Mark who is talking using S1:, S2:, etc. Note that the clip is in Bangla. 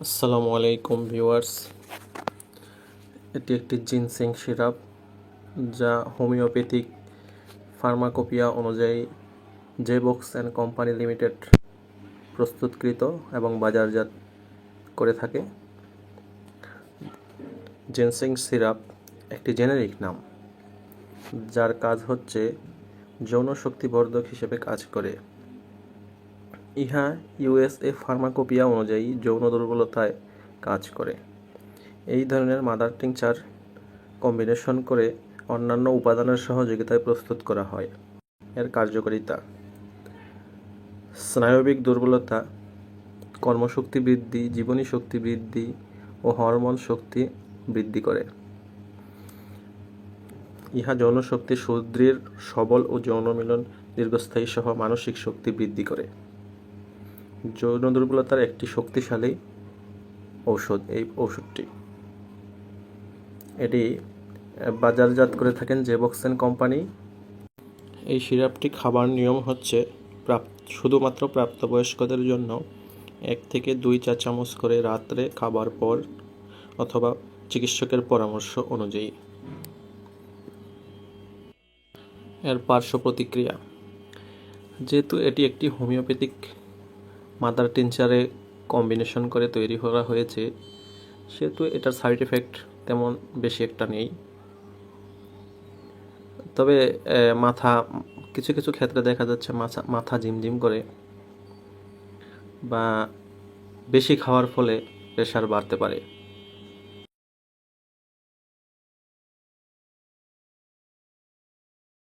S1: আসসালামু আলাইকুম ভিউয়ার্স। এটি একটি জিনসেং সিরাপ, যা হোমিওপ্যাথিক ফার্মাকোপিয়া অনুযায়ী জেবক্স অ্যান্ড কোম্পানি লিমিটেড প্রস্তুতকৃত এবং বাজারজাত করে থাকে। জিনসেং সিরাপ একটি জেনেরিক নাম, যার কাজ হচ্ছে যৌন শক্তিবর্ধক হিসেবে কাজ করে। ইহা ইউএসএ ফার্মাকোপিয়া অনুযায়ী যৌন দুর্বলতায় কাজ করে। এই ধরনের মাদার টিংচার কম্বিনেশন করে অন্যান্য উপাদানের সহযোগিতায় প্রস্তুত করা হয়। এর কার্যকারিতা: স্নায়বিক দুর্বলতা, কর্মশক্তি বৃদ্ধি, জীবনী শক্তি বৃদ্ধি ও হরমোন শক্তি বৃদ্ধি করে। ইহা যৌন শক্তি সুদৃঢ়, সবল ও যৌন মিলন দীর্ঘস্থায়ী সহ মানসিক শক্তি বৃদ্ধি করে। যৌন দুর্বলতার একটি শক্তিশালী ঔষধ এই ঔষধটি। এটি বাজারজাত করে থাকেন জেবক্স অ্যান্ড কোম্পানি। এই সিরাপটি খাবার নিয়ম হচ্ছে শুধুমাত্র প্রাপ্তবয়স্কদের জন্য 1 থেকে 2 চা চামচ করে রাত্রে খাবার পর অথবা চিকিৎসকের পরামর্শ অনুযায়ী। এর পার্শ্ব প্রতিক্রিয়া: যেহেতু এটি একটি হোমিওপ্যাথিক মাদার টিনচারে কম্বিনেশন করে তৈরি করা হয়েছে, সেহেতু এটার সাইড এফেক্ট তেমন বেশি একটা নেই। তবে কিছু কিছু ক্ষেত্রে দেখা যাচ্ছে মাথা ঝিমঝিম করে, বা বেশি খাওয়ার ফলে প্রেশার বাড়তে পারে।